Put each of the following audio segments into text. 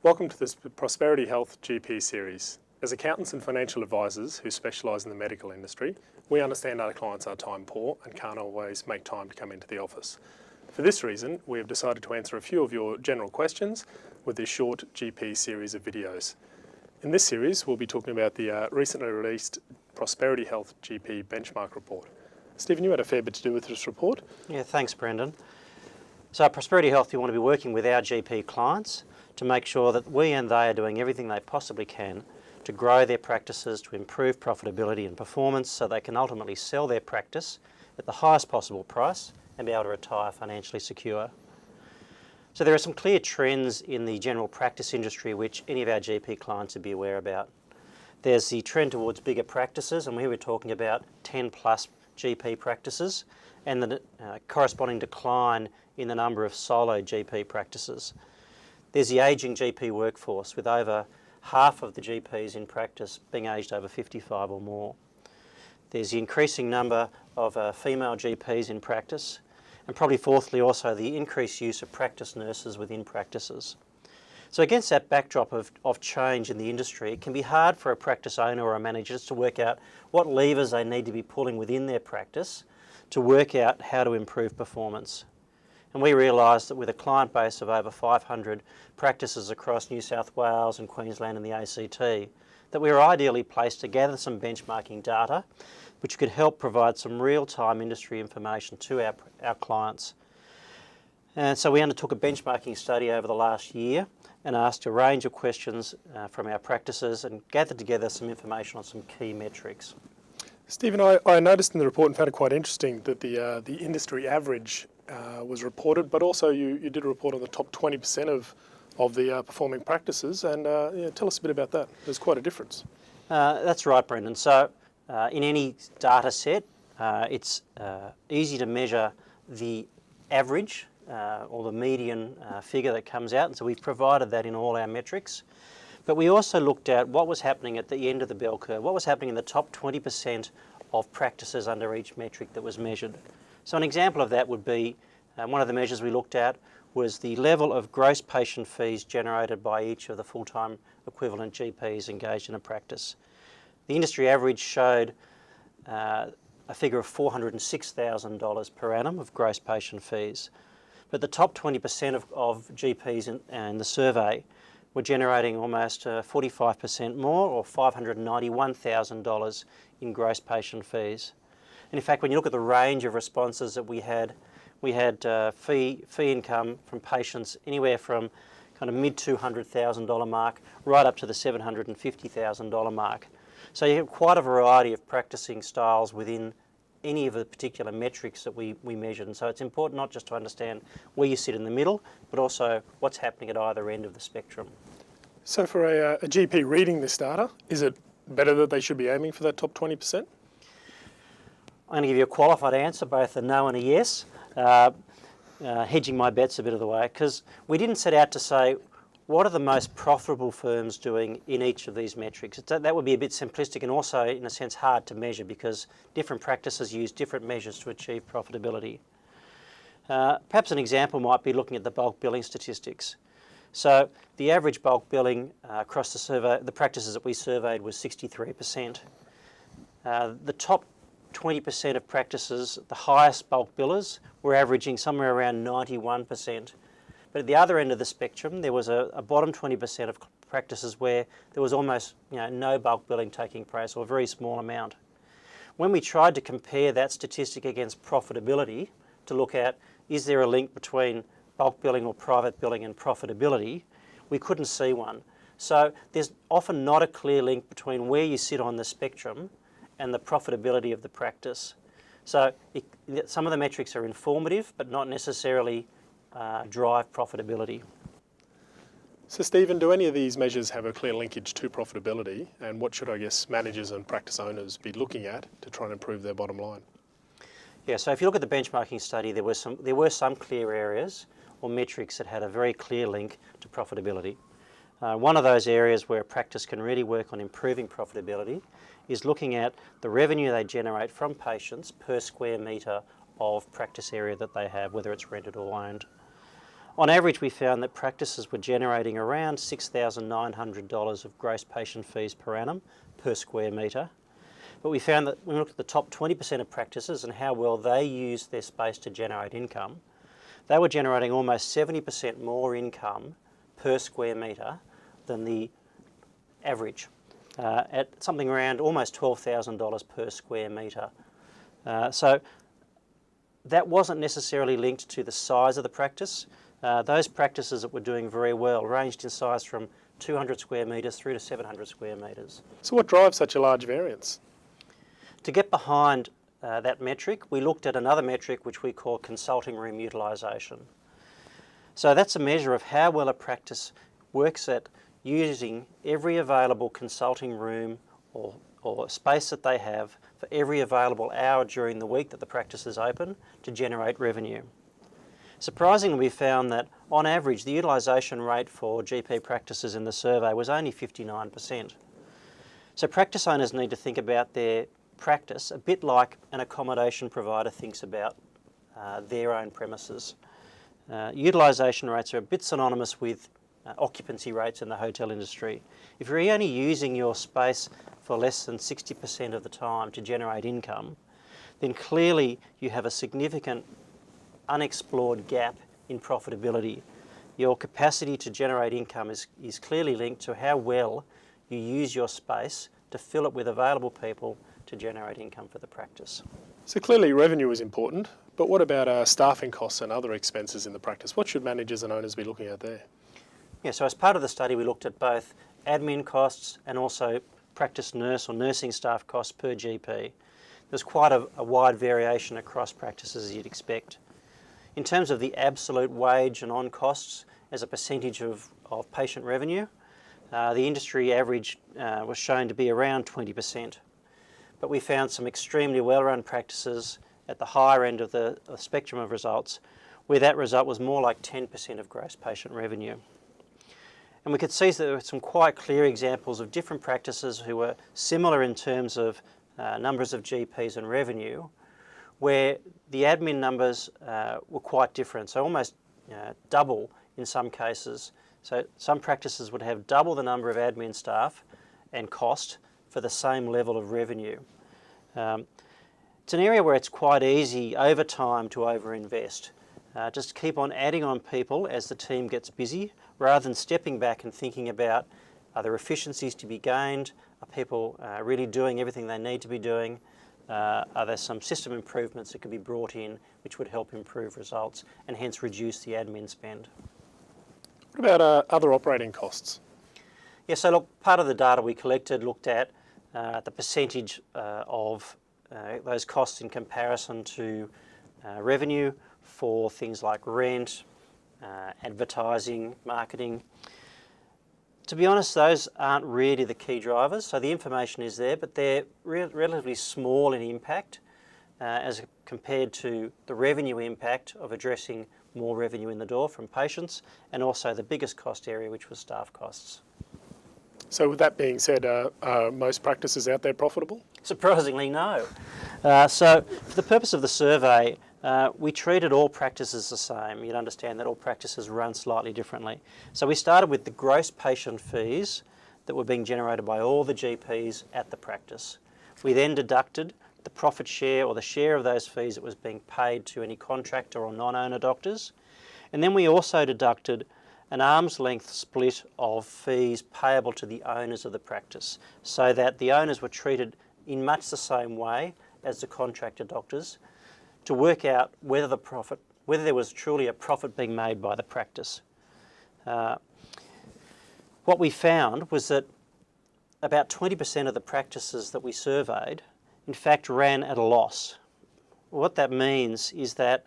Welcome to this Prosperity Health GP series. As accountants and financial advisors who specialise in the medical industry, we understand our clients are time poor and can't always make time to come into the office. For this reason, we have decided to answer a few of your general questions with this short GP series of videos. In this series, we'll be talking about the recently released Prosperity Health GP benchmark report. Stephen, you had a fair bit to do with this report. Yeah, thanks, Brendan. So at Prosperity Health, we want to be working with our GP clients to make sure that we and they are doing everything they possibly can to grow their practices, to improve profitability and performance so they can ultimately sell their practice at the highest possible price and be able to retire financially secure. So there are some clear trends in the general practice industry which any of our GP clients would be aware about. There's the trend towards bigger practices, and we were talking about 10 plus GP practices and the corresponding decline in the number of solo GP practices. There's the ageing GP workforce, with over half of the GPs in practice being aged over 55 or more. There's the increasing number of female GPs in practice, and probably fourthly also the increased use of practice nurses within practices. So against that backdrop of change in the industry, it can be hard for a practice owner or a manager to work out what levers they need to be pulling within their practice to work out how to improve performance. And we realised that with a client base of over 500 practices across New South Wales and Queensland and the ACT, that we were ideally placed to gather some benchmarking data which could help provide some real-time industry information to our clients. And so we undertook a benchmarking study over the last year and asked a range of questions from our practices and gathered together some information on some key metrics. Stephen, I noticed in the report and found it quite interesting that the industry average was reported, but also you did a report on the top 20% of the performing practices, and tell us a bit about that. There's quite a difference. That's right, Brendan. So in any data set, it's easy to measure the average or the median figure that comes out, and so we've provided that in all our metrics. But we also looked at what was happening at the end of the bell curve, what was happening in the top 20% of practices under each metric that was measured. So an example of that would be, one of the measures we looked at was the level of gross patient fees generated by each of the full-time equivalent GPs engaged in a practice. The industry average showed a figure of $406,000 per annum of gross patient fees. But the top 20% of GPs in the survey were generating almost 45% more, or $591,000 in gross patient fees. And in fact, when you look at the range of responses that we had fee income from patients anywhere from kind of mid $200,000 mark right up to the $750,000 mark. So you have quite a variety of practicing styles within any of the particular metrics that we measured. And so it's important not just to understand where you sit in the middle, but also what's happening at either end of the spectrum. So for a GP reading this data, is it better that they should be aiming for that top 20%? I'm going to give you a qualified answer, both a no and a yes, hedging my bets a bit of the way, because we didn't set out to say what are the most profitable firms doing in each of these metrics. That would be a bit simplistic and also, in a sense, hard to measure because different practices use different measures to achieve profitability. Perhaps an example might be looking at the bulk billing statistics. So the average bulk billing across the practices that we surveyed was 63%. The top 20% of practices, the highest bulk billers, were averaging somewhere around 91%. But at the other end of the spectrum, there was a bottom 20% of practices where there was almost no bulk billing taking place, or a very small amount. When we tried to compare that statistic against profitability to look at, is there a link between bulk billing or private billing and profitability, we couldn't see one. So there's often not a clear link between where you sit on the spectrum and the profitability of the practice. So some of the metrics are informative, but not necessarily drive profitability. So Stephen, do any of these measures have a clear linkage to profitability, and what should, I guess, managers and practice owners be looking at to try and improve their bottom line? Yeah, so if you look at the benchmarking study, there were some clear areas or metrics that had a very clear link to profitability. One of those areas where a practice can really work on improving profitability is looking at the revenue they generate from patients per square metre of practice area that they have, whether it's rented or owned. On average, we found that practices were generating around $6,900 of gross patient fees per annum per square metre. But we found that when we looked at the top 20% of practices and how well they used their space to generate income, they were generating almost 70% more income per square metre than the average, at something around almost $12,000 per square metre. So that wasn't necessarily linked to the size of the practice. Those practices that were doing very well ranged in size from 200 square metres through to 700 square metres. So what drives such a large variance? To get behind that metric, we looked at another metric which we call consulting room utilisation. So that's a measure of how well a practice works at using every available consulting room or space that they have for every available hour during the week that the practice is open to generate revenue. Surprisingly, we found that on average the utilisation rate for GP practices in the survey was only 59%. So practice owners need to think about their practice a bit like an accommodation provider thinks about their own premises. Utilisation rates are a bit synonymous with occupancy rates in the hotel industry. If you're only using your space for less than 60% of the time to generate income, then clearly you have a significant unexplored gap in profitability. Your capacity to generate income is clearly linked to how well you use your space to fill it with available people to generate income for the practice. So clearly revenue is important, but what about staffing costs and other expenses in the practice? What should managers and owners be looking at there? Yeah, so as part of the study we looked at both admin costs and also practice nurse or nursing staff costs per GP. There's quite a wide variation across practices as you'd expect. In terms of the absolute wage and on costs as a percentage of patient revenue, the industry average was shown to be around 20%. But we found some extremely well-run practices at the higher end of the spectrum of results where that result was more like 10% of gross patient revenue. And we could see that there were some quite clear examples of different practices who were similar in terms of numbers of GPs and revenue, where the admin numbers were quite different, so almost double in some cases. So some practices would have double the number of admin staff and cost for the same level of revenue. It's an area where it's quite easy over time to overinvest. Just keep on adding on people as the team gets busy, rather than stepping back and thinking about, are there efficiencies to be gained? Are people really doing everything they need to be doing? Are there some system improvements that could be brought in which would help improve results and hence reduce the admin spend? What about other operating costs? Yeah, so look, part of the data we collected looked at the percentage of those costs in comparison to revenue for things like rent, advertising, marketing. To be honest, those aren't really the key drivers. So the information is there, but they're relatively small in impact as compared to the revenue impact of addressing more revenue in the door from patients, and also the biggest cost area, which was staff costs. So with that being said, are most practices out there profitable? Surprisingly, no. So for the purpose of the survey, we treated all practices the same. You'd understand that all practices run slightly differently. So we started with the gross patient fees that were being generated by all the GPs at the practice. We then deducted the profit share or the share of those fees that was being paid to any contractor or non-owner doctors. And then we also deducted an arm's length split of fees payable to the owners of the practice, so that the owners were treated in much the same way as the contractor doctors to work out whether there was truly a profit being made by the practice. What we found was that about 20% of the practices that we surveyed in fact ran at a loss. What that means is that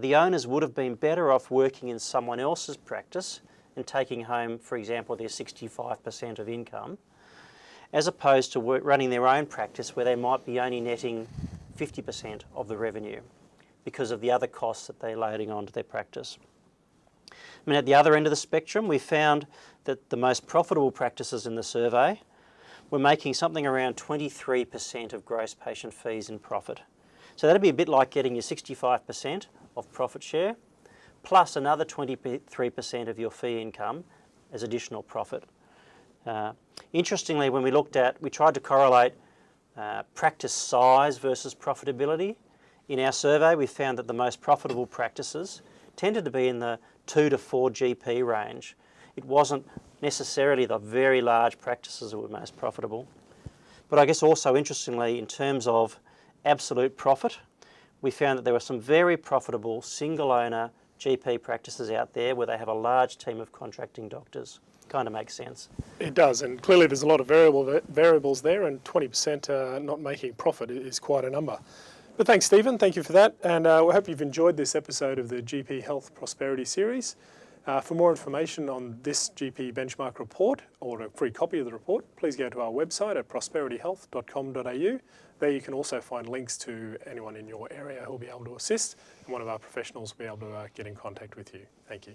the owners would have been better off working in someone else's practice and taking home, for example, their 65% of income, as opposed to running their own practice where they might be only netting 50% of the revenue because of the other costs that they're loading onto their practice. I mean, at the other end of the spectrum, we found that the most profitable practices in the survey were making something around 23% of gross patient fees in profit. So that'd be a bit like getting your 65% of profit share, plus another 23% of your fee income as additional profit. Interestingly, when we tried to correlate practice size versus profitability. In our survey, we found that the most profitable practices tended to be in the 2 to 4 GP range. It wasn't necessarily the very large practices that were most profitable. But I guess also interestingly, in terms of absolute profit, we found that there were some very profitable single owner GP practices out there where they have a large team of contracting doctors. Kind of makes sense. It does, and clearly there's a lot of variables there, and 20% not making profit is quite a number. But thanks, Stephen. Thank you for that, and we hope you've enjoyed this episode of the GP Health Prosperity Series. For more information on this GP Benchmark report or a free copy of the report, please go to our website at prosperityhealth.com.au. There you can also find links to anyone in your area who will be able to assist, and one of our professionals will be able to get in contact with you. Thank you.